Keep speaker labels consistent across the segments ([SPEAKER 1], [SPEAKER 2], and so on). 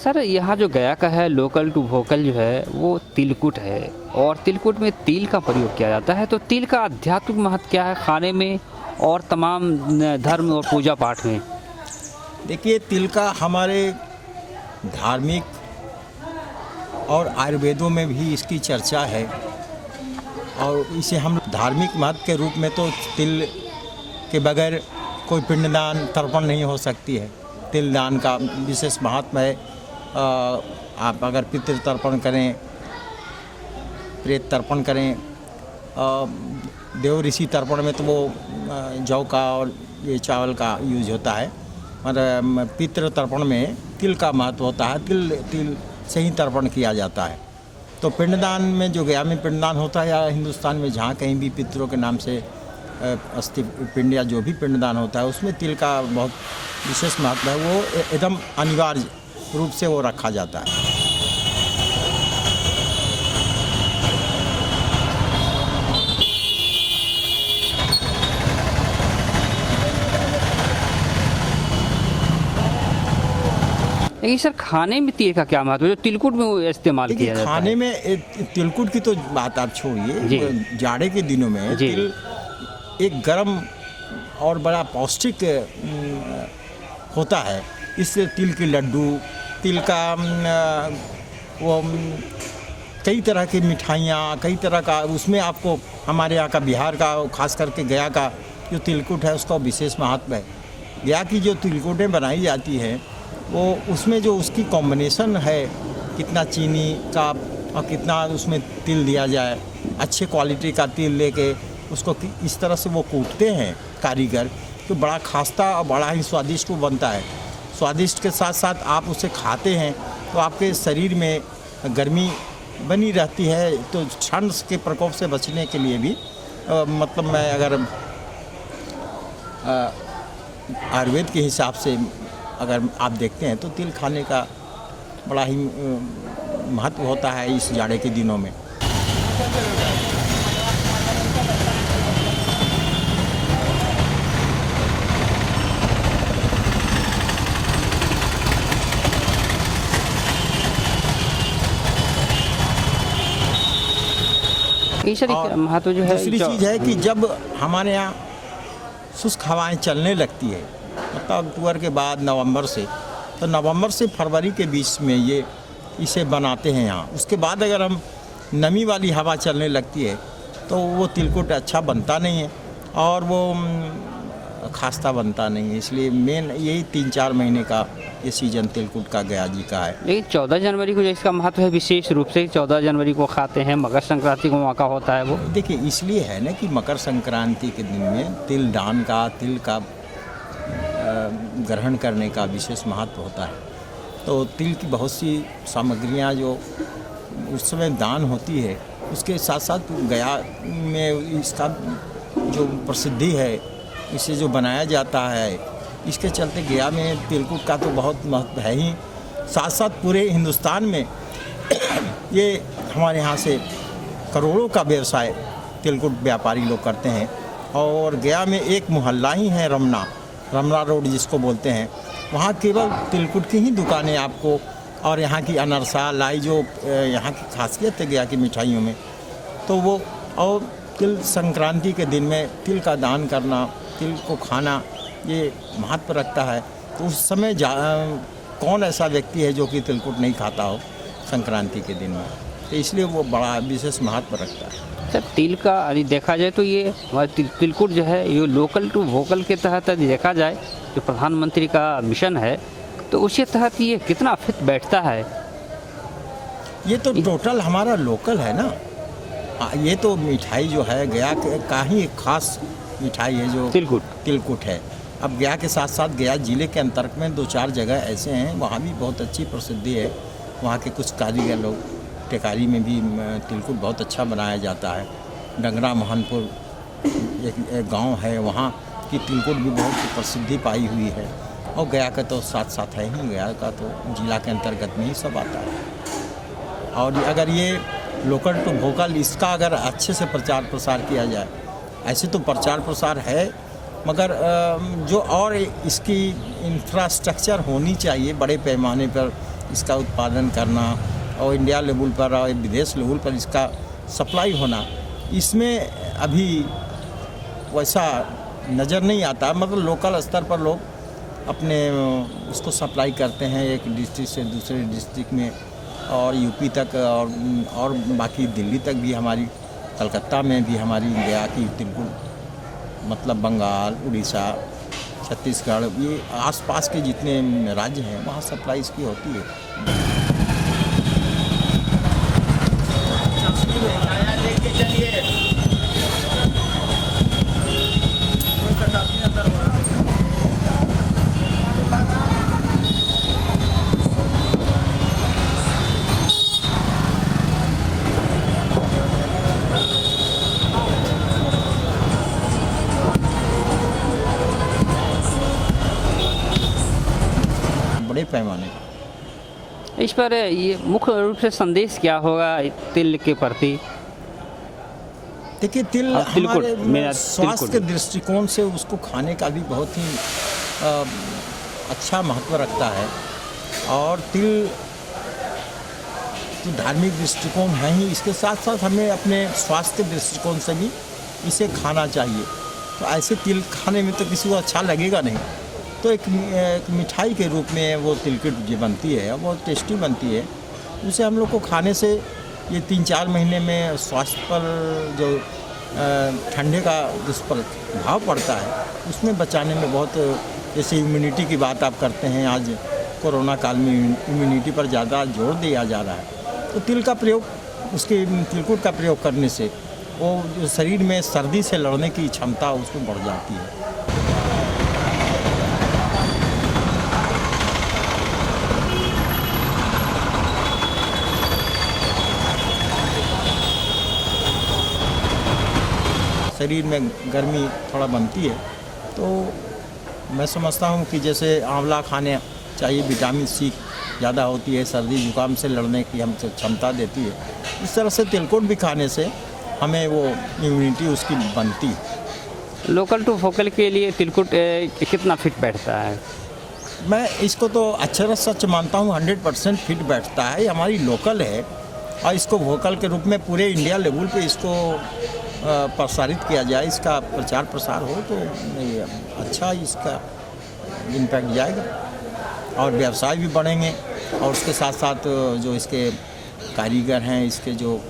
[SPEAKER 1] Sir यहाँ जो गया का है लोकल टू वोकल जो है वो तिलकुट है और तिलकुट में तिल का प्रयोग किया जाता है। तो तिल का आध्यात्मिक महत्व क्या है खाने में और तमाम धर्म और पूजा पाठ में?
[SPEAKER 2] देखिए, तिल का हमारे धार्मिक और आयुर्वेदों में भी इसकी चर्चा है और इसे हम धार्मिक महत्व के रूप में तो तिल के बगैर कोई पिंडदान तर्पण नहीं हो सकती है। तिल दान का विशेष महत्व है। आप अगर पितृ तर्पण करें, प्रेत तर्पण करें, देव ऋषि तर्पण में तो वो जौ का और ये चावल का यूज होता है, और पितृ तर्पण में तिल का महत्व होता है। तिल से ही तर्पण किया जाता है। तो पिंडदान में जो गया में पिंडदान होता है या हिंदुस्तान में जहाँ कहीं भी पितरों के नाम से अस्थि पिंड या जो भी पिंडदान होता है उसमें तिल का बहुत विशेष महत्व है। वो एकदम अनिवार्य रूप से वो रखा जाता है।
[SPEAKER 1] लेकिन सर खाने में तिल का क्या महत्व है जो तिलकुट में वो इस्तेमाल किया जाता है?
[SPEAKER 2] खाने में तिलकुट की तो बात आप छोड़िए, जाड़े के दिनों में तिल एक गर्म और बड़ा पौष्टिक होता है। इससे तिल के लड्डू, तिल का वो कई तरह की मिठाइयाँ, कई तरह का उसमें आपको हमारे यहाँ का बिहार का खास करके गया का जो तिलकुट है उसका विशेष महत्व है। गया की जो तिलकुटें बनाई जाती हैं वो उसमें जो उसकी कॉम्बिनेशन है, कितना चीनी का और कितना उसमें तिल दिया जाए, अच्छे क्वालिटी का तिल लेके उसको इस तरह से वो कूटते हैं कारीगर, तो बड़ा खास्ता और बड़ा ही स्वादिष्ट वो बनता है। स्वादिष्ट के साथ साथ आप उसे खाते हैं तो आपके शरीर में गर्मी बनी रहती है। तो ठंड के प्रकोप से बचने के लिए भी मतलब मैं अगर आयुर्वेद के हिसाब से अगर आप देखते हैं तो तिल खाने का बड़ा ही महत्व होता है इस जाड़े के दिनों में।
[SPEAKER 1] महत्व जो है
[SPEAKER 2] दूसरी चीज़ है कि जब हमारे यहाँ शुष्क हवाएं चलने लगती है, मतलब अक्टूबर के बाद नवंबर से, तो नवंबर से फरवरी के बीच में ये इसे बनाते हैं यहाँ। उसके बाद अगर हम नमी वाली हवा चलने लगती है तो वो तिलकुट अच्छा बनता नहीं है और वो खास्ता बनता नहीं है। इसलिए मेन यही 3-4 महीने का ये सीजन तिलकुट का गया जी का है।
[SPEAKER 1] लेकिन 14 जनवरी को जो इसका महत्व है विशेष रूप से 14 जनवरी को खाते हैं, मकर संक्रांति को मौका होता है वो।
[SPEAKER 2] देखिए, इसलिए है ना कि मकर संक्रांति के दिन में तिल दान का, तिल का ग्रहण करने का विशेष महत्व होता है। तो तिल की बहुत सी सामग्रियां जो उस समय दान होती है, उसके साथ साथ गया में इसका जो प्रसिद्धि है, इसे जो बनाया जाता है, इसके चलते गया में तिलकुट का तो बहुत महत्व है ही। साथ साथ पूरे हिंदुस्तान में ये हमारे यहाँ से करोड़ों का व्यवसाय तिलकुट व्यापारी लोग करते हैं। और गया में एक मोहल्ला ही है रमना रोड जिसको बोलते हैं, वहाँ केवल तिलकुट की ही दुकानें आपको, और यहाँ की अनरसा लाई जो यहाँ की खासियत है गया की मिठाइयों में, तो वो और तिल संक्रांति के दिन में तिल का दान करना, तिल को खाना ये महत्व रखता है। तो उस समय कौन ऐसा व्यक्ति है जो कि तिलकुट नहीं खाता हो संक्रांति के दिन में, तो इसलिए वो बड़ा विशेष महत्व रखता है।
[SPEAKER 1] सर तिल का यदि देखा जाए तो ये तिलकुट जो है ये लोकल टू वोकल के तहत यदि देखा जाए जो प्रधानमंत्री का मिशन है तो उसके तहत ये कितना फिट बैठता है?
[SPEAKER 2] ये तो टोटल हमारा लोकल है ना। ये तो मिठाई जो है गया का ही एक खास मिठाई है जो तिलकुट है। अब गया के साथ साथ गया जिले के अंतर्गत में 2-4 जगह ऐसे हैं, वहाँ भी बहुत अच्छी प्रसिद्धि है। वहाँ के कुछ कारीगर लोग, टेकारी में भी तिलकुट बहुत अच्छा बनाया जाता है। डंगरा मोहनपुर एक गांव है, वहाँ की तिलकुट भी बहुत प्रसिद्धि पाई हुई है। और गया का तो साथ साथ है ही, गया का तो जिला के अंतर्गत में ही सब आता है। और अगर ये लोकल टू वोकल इसका अगर अच्छे से प्रचार प्रसार किया जाए, ऐसे तो प्रचार प्रसार है मगर जो और इसकी इंफ्रास्ट्रक्चर होनी चाहिए बड़े पैमाने पर, इसका उत्पादन करना और इंडिया लेवल पर और विदेश लेवल पर इसका सप्लाई होना, इसमें अभी वैसा नज़र नहीं आता। मतलब लोकल स्तर पर लोग अपने उसको सप्लाई करते हैं एक डिस्ट्रिक्ट से दूसरे डिस्ट्रिक्ट में, और यूपी तक और बाकी दिल्ली तक भी, हमारी कलकत्ता में भी हमारी गया की तिलकुट, मतलब बंगाल, उड़ीसा, छत्तीसगढ़, ये आसपास के जितने राज्य हैं वहाँ सप्लाई इसकी होती है। बड़े पैमाने पर
[SPEAKER 1] इस पर ये मुख्य रूप से संदेश क्या होगा तिल के प्रति?
[SPEAKER 2] देखिए, तिल
[SPEAKER 1] तिलकुट,
[SPEAKER 2] हमारे
[SPEAKER 1] मेरा
[SPEAKER 2] स्वास्थ्य के
[SPEAKER 1] तिलकुट।
[SPEAKER 2] दृष्टिकोण से उसको खाने का भी बहुत ही अच्छा महत्व रखता है। और तिल तो धार्मिक दृष्टिकोण है ही, इसके साथ साथ हमें अपने स्वास्थ्य के दृष्टिकोण से भी इसे खाना चाहिए। तो ऐसे तिल खाने में तो किसी को अच्छा लगेगा नहीं, तो एक मिठाई के रूप में वो तिलकुट जो बनती है बहुत टेस्टी बनती है। उसे हम लोग को खाने से ये 3-4 महीने में स्वास्थ्य पर जो ठंडे का जिस पर प्रभाव पड़ता है उसमें बचाने में बहुत, जैसे इम्यूनिटी की बात आप करते हैं, आज कोरोना काल में इम्यूनिटी पर ज़्यादा जोर दिया जा रहा है। तो तिल का प्रयोग, उसके तिलकुट का प्रयोग करने से वो जो शरीर में सर्दी से लड़ने की क्षमता उसमें बढ़ जाती है। शरीर में गर्मी थोड़ा बनती है, तो मैं समझता हूँ कि जैसे आंवला खाने चाहिए, विटामिन सी ज़्यादा होती है, सर्दी जुकाम से लड़ने की हमसे क्षमता देती है। इस तरह से तिलकुट भी खाने से हमें वो इम्यूनिटी उसकी बनती है।
[SPEAKER 1] लोकल टू वोकल के लिए तिलकुट कितना फिट बैठता है?
[SPEAKER 2] मैं इसको तो अक्षर सच मानता हूँ, 100% फिट बैठता है। हमारी लोकल है और इसको वोकल के रूप में पूरे इंडिया लेवल पे इसको प्रसारित किया जाए, इसका प्रचार प्रसार हो तो अच्छा इसका इम्पैक्ट जाएगा और व्यवसाय भी बढ़ेंगे। और उसके साथ साथ जो इसके कारीगर हैं, इसके जो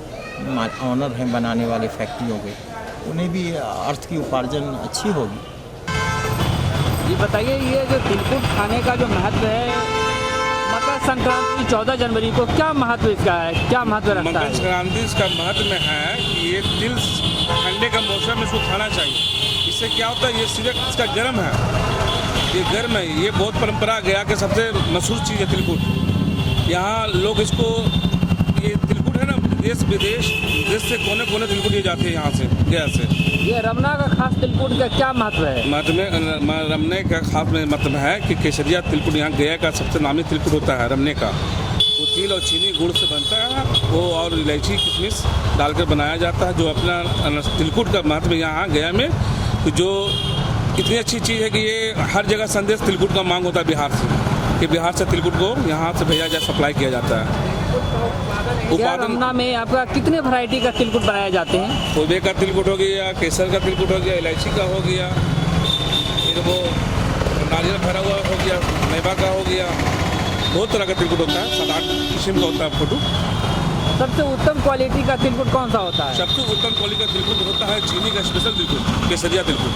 [SPEAKER 2] ऑनर हैं बनाने वाले फैक्ट्रियों के, उन्हें भी अर्थ की उपार्जन अच्छी होगी।
[SPEAKER 1] ये बताइए, ये जो तिलकुट खाने का जो महत्व है, मकर संक्रांति 14 जनवरी को क्या महत्व इसका है, क्या महत्व रखता
[SPEAKER 3] मकर
[SPEAKER 1] है?
[SPEAKER 3] संक्रांति इसका महत्व में है कि ये तिल ठंडे का मौसम में इसको खाना चाहिए। इससे क्या होता है, ये सीधे इसका गर्म है, ये गर्म है, ये बहुत परंपरा गया के सबसे मशहूर चीज़ है तिलकुट। यहाँ लोग इसको, ये तिलकुट है ना, देश विदेश से कोने कोने तिलकुट ये जाते हैं यहाँ से, गया से।
[SPEAKER 1] ये रमना का खास तिलकुट का क्या महत्व है?
[SPEAKER 3] महत्व में रमने का खास में मतलब है कि केसरिया तिलकुट यहाँ गया का सबसे नामी तिलकुट होता है रमने का। वो तिल और चीनी गुड़ से बनता है वो, और इलायची किशमिश डालकर बनाया जाता है। जो अपना तिलकुट का महत्व यहाँ गया में, जो इतनी अच्छी चीज़ है कि ये हर जगह संदेश तिलकुट का मांग होता है बिहार से, कि बिहार से तिलकुट को यहाँ से भेजा जाए, सप्लाई किया जाता है।
[SPEAKER 1] क्या रमना में आपका कितने वैरायटी का तिलकुट बनाए जाते हैं?
[SPEAKER 3] खोबे का तिलकुट हो गया, केसर का तिलकुट हो गया, इलायची का हो गया, फिर वो नारियल भरा हुआ हो गया, मेवा का हो गया, बहुत तरह का तिलकुट होता है, 7-8 किस्म का होता है फोटो।
[SPEAKER 1] सबसे उत्तम क्वालिटी का तिलकुट कौन सा होता है?
[SPEAKER 3] सबसे उत्तम क्वालिटी का तिलकुट होता है चीनी का स्पेशल तिलकुट, केसरिया तिलकुट,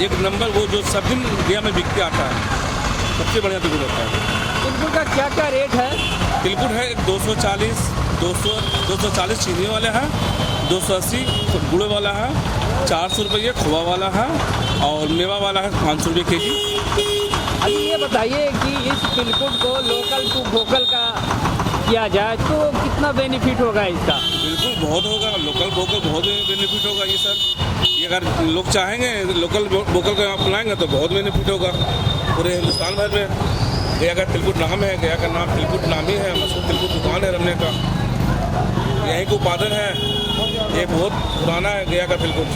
[SPEAKER 3] एक नंबर, वो जो सब दिन गया में बिक के आता है, सबसे बढ़िया तिलकुट होता है।
[SPEAKER 1] तिलकुट का क्या क्या रेट है?
[SPEAKER 3] तिलकुट है 240 चीनी वाला है, 280 गुड़ वाला है, 400 रुपये खोवा वाला है, और मेवा वाला है 500 रुपये केजी।
[SPEAKER 1] अभी ये बताइए कि इस तिलकुट को लोकल टू वोकल का किया जाए तो कितना बेनिफिट होगा इसका?
[SPEAKER 3] बिल्कुल बहुत होगा, लोकल वोकल बहुत बेनिफिट होगा ये सर। ये अगर लोग चाहेंगे लोकल वोकल को अपनाएंगे तो बहुत बेनिफिट होगा पूरे हिंदुस्तान भर में। गया का तिलकुट नाम है, गया का नाम तिलकुट नाम ही है, मशहूर तिलकुट दुकान है रमने का, यहीं का उत्पादन है, ये बहुत पुराना है गया का तिलकुट।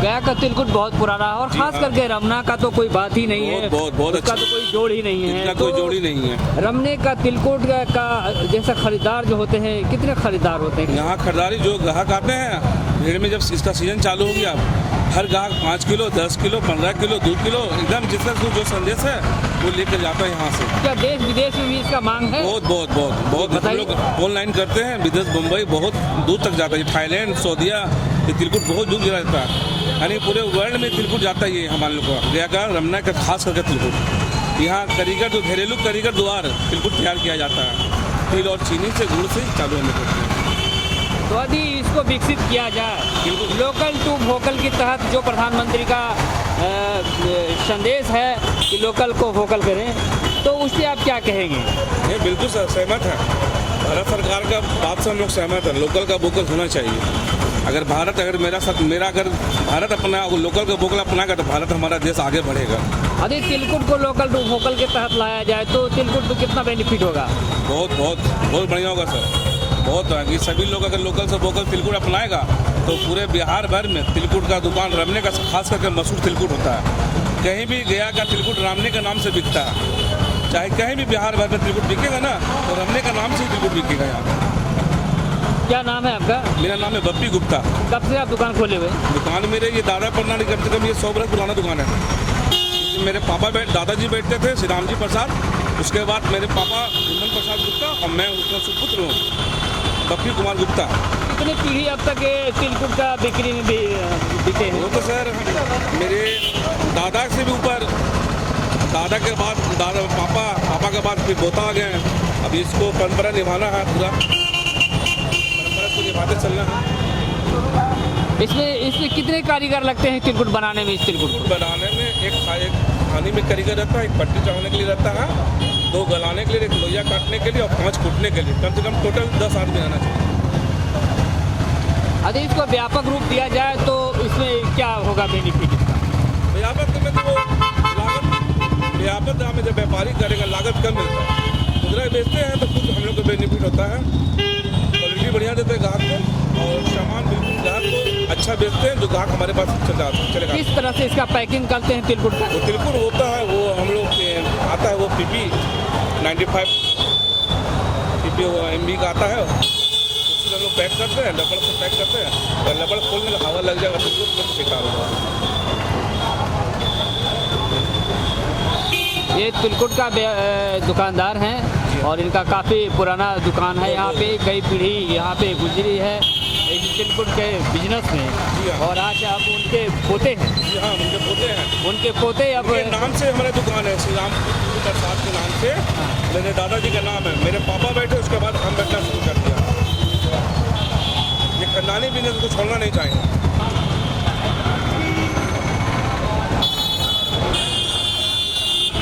[SPEAKER 1] गया का तिलकुट बहुत पुराना है और
[SPEAKER 3] जी
[SPEAKER 1] खास
[SPEAKER 3] हाँ।
[SPEAKER 1] करके रमना का तो कोई बात ही नहीं है।
[SPEAKER 3] बहुत
[SPEAKER 1] उसका
[SPEAKER 3] अच्छा।
[SPEAKER 1] तो कोई जोड़ ही नहीं है।
[SPEAKER 3] इसका कोई जोड़ ही नहीं है।
[SPEAKER 1] रमने का तिलकुट का जैसा खरीदार जो होते हैं, कितने खरीदार होते हैं?
[SPEAKER 3] यहाँ खरीदारी जो ग्राहक आते हैं भीड़ में, जब इसका सीजन चालू हो गया, हर ग्राहक 5 किलो 10 किलो 15 किलो 2 किलो एकदम जितना जो संदेश है वो लेकर जाता है यहाँ से।
[SPEAKER 1] क्या देश विदेश में भी इसका मांग है?
[SPEAKER 3] बहुत बहुत बहुत बहुत हम
[SPEAKER 1] बताइए।
[SPEAKER 3] लोग ऑनलाइन करते हैं, विदेश बम्बई बहुत दूर तक जाता है, थाईलैंड सऊदीया, ये तिलकुट बहुत दूर जाता है। यानी पूरे वर्ल्ड में तिलकुट जाता है ये हमारे लोग का। गया का रमना का खास करके तिलकुट यहाँ कारीगर जो घरेलू कारीगर द्वारा तिलकुट तैयार किया जाता है, तिल और चीनी से गुड़ से चालू होने को।
[SPEAKER 1] तो यदि इसको विकसित किया जाए, लोकल टू वोकल के तहत जो प्रधानमंत्री का संदेश है कि लोकल को वोकल करें, तो उससे आप क्या कहेंगे?
[SPEAKER 3] ये बिल्कुल सहमत है। भारत सरकार का बात से हम लोग सहमत है, लोकल का वोकल होना चाहिए। अगर भारत अगर अगर भारत अपना लोकल का वोकल अपनाएगा तो भारत हमारा देश आगे बढ़ेगा।
[SPEAKER 1] यदि तिलकुट को लोकल टू वोकल के तहत लाया जाए तो तिलकुट में कितना बेनिफिट होगा?
[SPEAKER 3] बहुत बहुत बहुत बढ़िया होगा सर, बहुत है कि सभी लोग अगर लोकल से वोकल तिलकुट अपनाएगा तो पूरे बिहार भर में तिलकुट का दुकान रमने का खास करके मशहूर तिलकुट होता है। कहीं भी गया का तिलकुट रमने के नाम से बिकता है, चाहे कहीं भी बिहार भर में तिलकुट बिकेगा ना तो रमने का नाम से ही तिलकुट बिकेगा यहाँ पे।
[SPEAKER 1] क्या नाम है आपका?
[SPEAKER 3] मेरा नाम है बप्पी गुप्ता।
[SPEAKER 1] कब से आप दुकान खोले हुए?
[SPEAKER 3] दुकान मेरे ये दादा प्रणाली कम से कम ये 100 बरस पुराना दुकान है। मेरे पापा दादाजी बैठते थे श्री राम जी प्रसाद, उसके बाद मेरे पापा कुंदन प्रसाद गुप्ता और मैं उसका सुपुत्र हूँ बप्पी कुमार गुप्ता।
[SPEAKER 1] कितनी पीढ़ी अब तक ये तिलकुट का बिक्री में भी बिके हैं?
[SPEAKER 3] वो तो सर मेरे दादा से भी ऊपर, दादा के बाद पापा के बाद फिर पोता आ गए हैं। अब इसको परंपरा निभाना है, पूरा परंपरा को निभाते चलना है।
[SPEAKER 1] इसमें कितने कारीगर लगते हैं तिलकुट बनाने में? इस तिलकुट
[SPEAKER 3] बनाने में एक खाने में कारीगर रहता है, एक पट्टी चढ़ाने के लिए रहता है, 2 गलाने के लिए, 1 लोहिया काटने के लिए और 5 कूटने के लिए। कम से कम टोटल 10 आदमी रहना चाहिए।
[SPEAKER 1] यदि इसको व्यापक रूप दिया जाए तो इसमें क्या होगा बेनिफिट इसका?
[SPEAKER 3] व्यापक में तो लागत, व्यापक हमें जब व्यापारी करेगा लागत कम मिलता है। खुदरा बेचते हैं तो कुछ हम लोग को बेनिफिट होता है, क्वालिटी बढ़िया देते हैं ग्राहक को और सामान बिल्कुल ग्राहक को अच्छा बेचते हैं जो ग्राहक हमारे पास चलेगा।
[SPEAKER 1] किस तरह से इसका पैकिंग करते हैं तिलकुट का?
[SPEAKER 3] वो तिलकुट होता है, वो हम लोग आता है, वो PP 95 PP MB का आता है, उससे हम लोग पैक करते हैं, लबड़ से पैक करते हैं और लबड़ खोलने का हवा लग जाएगा तिलकुट में तो बेकार होगा।
[SPEAKER 1] ये तिलकुट का दुकानदार हैं और इनका काफ़ी पुराना दुकान है यहाँ पे, कई पीढ़ी यहाँ पे गुजरी है इस तिलकुट के बिजनेस में। और आज अब उनके पोते हैं।
[SPEAKER 3] जी हाँ, उनके पोते हैं।
[SPEAKER 1] उनके पोते अब
[SPEAKER 3] उनके नाम से हमारा दुकान है, श्री राम प्रसाद के नाम से। मेरे दादाजी का नाम है, मेरे पापा बैठे उसके बाद हम बैठना शुरू कर दिया। ये खानदानी बिजनेस को छोड़ना नहीं चाहिए।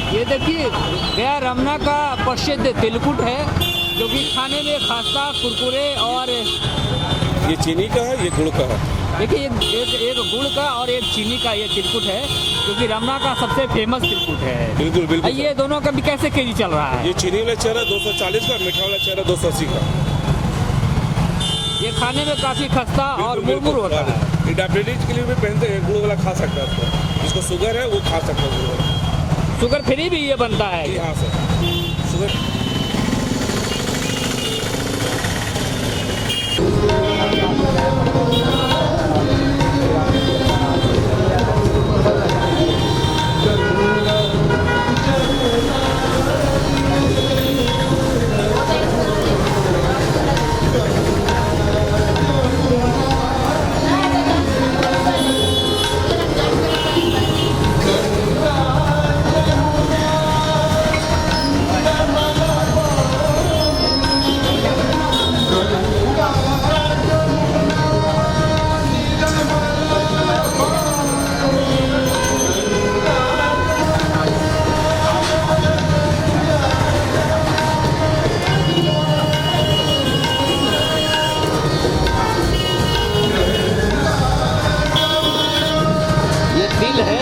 [SPEAKER 1] ये देखिए गया रमना का प्रसिद्ध तिलकुट है जो कि खाने में खासा कुरकुरे और
[SPEAKER 3] ये चीनी का है, ये गुड़ का है।
[SPEAKER 1] देखिए एक गुड़ का और एक चीनी का ये तिलकुट है जो कि रमना का सबसे फेमस तिलकुट है।
[SPEAKER 3] बिल्कुल बिल्कुल।
[SPEAKER 1] ये दोनों का भी कैसे केजी चल रहा है?
[SPEAKER 3] ये चीनी वाला चेहरा 240 का, मीठा वाला चेहरा 280 का।
[SPEAKER 1] ये खाने में काफ़ी खस्ता और मुरमुर होता है।
[SPEAKER 3] ये डायबिटीज के लिए भी पहनते हैं, गुड़ वाला खा सकता है उसको, जिसको शुगर है वो खा सकता है गुड़ वाला।
[SPEAKER 1] शुगर फ्री भी ये बनता है?
[SPEAKER 3] हाँ सर, शुगर।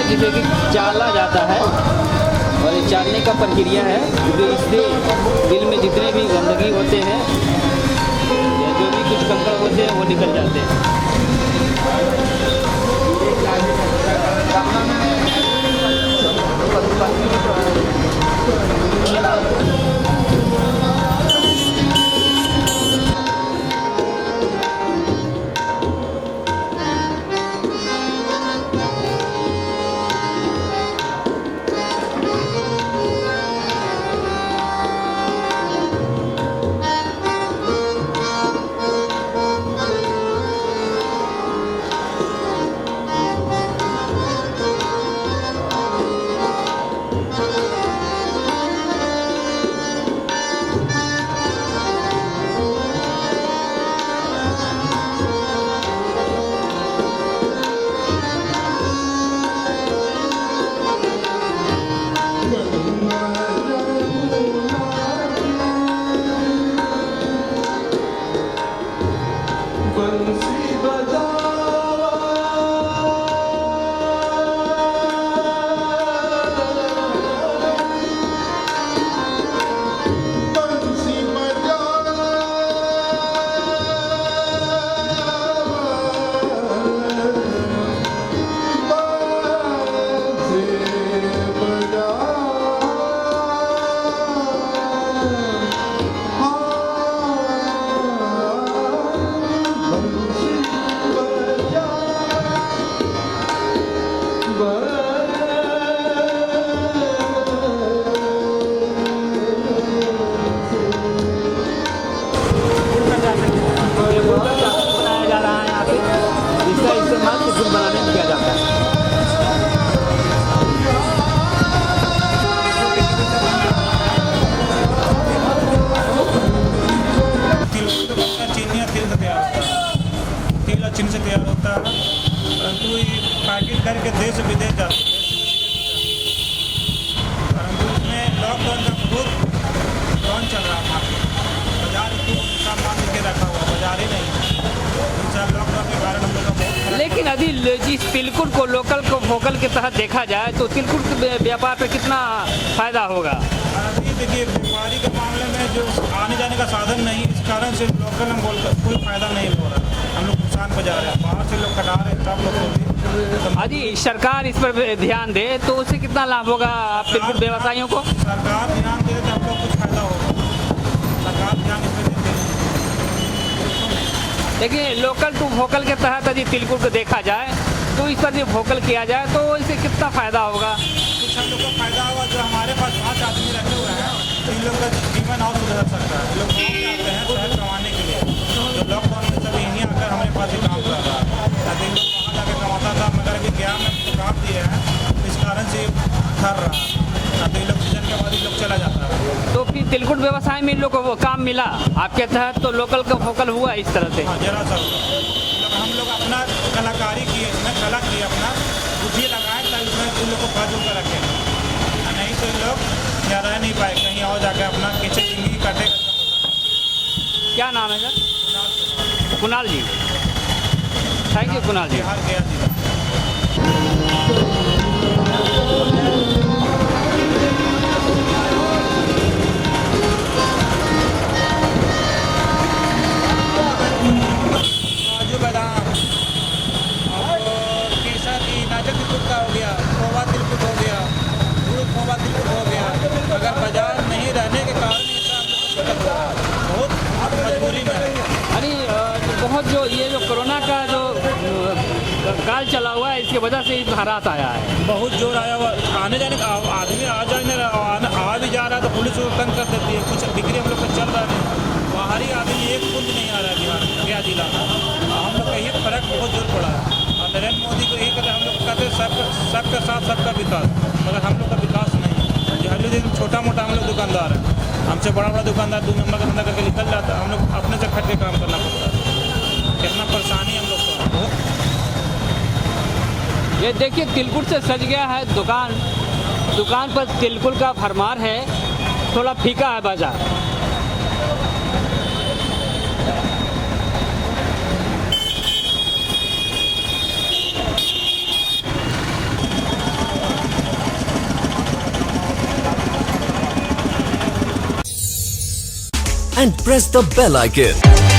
[SPEAKER 1] जिसे कि चाला जाता है और ये चालने का प्रक्रिया है क्योंकि इससे दिल में जितने भी गंदगी होते हैं या जो भी कुछ कंकड़ होते हैं वो निकल जाते हैं। जिस तिलकुट को लोकल को वोकल के तहत देखा जाए तो तिलकुट के व्यापार पे कितना फायदा होगा?
[SPEAKER 4] अभी देखिए व्यापारी के मामले में जो आने जाने का साधन नहीं, इस कारण से लोकल हम बोल कोई फायदा नहीं हो रहा, हम लोग नुकसान पर जा रहे हैं, बाहर से लोग कटा रहे हैं, सब लोग को भी।
[SPEAKER 1] यदि सरकार इस पर ध्यान दे तो उससे कितना लाभ होगा आप तिलकुट व्यवसायियों को?
[SPEAKER 4] सरकार ध्यान दे तो हम लोग कुछ फायदा होगा, सरकार ध्यान इस पर देते हैं।
[SPEAKER 1] देखिए लोकल टू वोकल के तहत यदि तिलकुट को देखा जाए तो इस पर यदि वोकल किया जाए तो इससे कितना फायदा होगा?
[SPEAKER 4] कुछ हम लोग को फायदा होगा, जो हमारे पास 5 आदमी रखे हुए हैं तो इन लोग का जीवन और सुधर सकता है। लोग गाँव में आते हैं शहर कमाने के लिए, जो लॉकडाउन में सब यहीं आकर हमारे पास ही काम कर रहा है। अभी लोग वहाँ जाकर कमाता था, मगर अभी गया में काम दिए हैं, इस कारण से ठहर रहा है। अभी लोग सीजन के बाद ही लोग चला जाता है।
[SPEAKER 1] तो फिर तिलकुट व्यवसाय में इन लोग को वो काम मिला आपके तहत, तो लोकल का वोकल हुआ इस तरह से?
[SPEAKER 4] हाँ, जरा सा हम लोग अपना कलाकारी किए, इसमें कला किए, अपना बुद्धि लगाए ताकि इसमें इन लोग को बाजू कर रखें, नहीं तो इन लोग यहाँ रह नहीं पाए, कहीं और जाकर अपना किचन जिंदगी काटे।
[SPEAKER 1] क्या नाम है sir? Kunal ji. Thank you Kunal ji.
[SPEAKER 4] Bihar Gaya जिला। काजू बादाम और केसर की नाजक तिलकुट का हो गया, खोवा तिलकुट हो गया, दूध खोवा तिलकुट हो गया। अगर बाजार नहीं रहने के कारण इसका दिक्कत हो रहा है, बहुत मजबूरी में है।
[SPEAKER 1] अरे बहुत जो ये जो कोरोना का जो काल चला हुआ है इसकी वजह से इस हालात आया है।
[SPEAKER 4] बहुत जोर आया हुआ, आने जाने का आदमी आ जाने आ भी जा रहा है तो पुलिस को तंग कर देती है। कुछ बिक्री हम लोग को चल रहा है, बाहरी आदमी एक कुंज नहीं आ रहा है बिहार में, गया जिला में। हम लोग का ये फर्क बहुत जोर पड़ा है और नरेंद्र मोदी को यही कहते हम लोग कहते हैं सबका साथ सबका विकास, मगर हम लोग का विकास नहीं है। जो हर दिन छोटा मोटा हम लोग दुकानदार हैं, हमसे बड़ा बड़ा दुकानदार 2 नंबर का धंधा करके निकल जाता है, हम लोग अपने से खट के काम करना पड़ता है। कितना परेशानी हम लोग को बहुत।
[SPEAKER 1] ये देखिए तिलकुट से सज गया है दुकान, दुकान पर तिलकुट का भरमार है, थोड़ा फीका है बाजार।
[SPEAKER 5] and press the bell icon.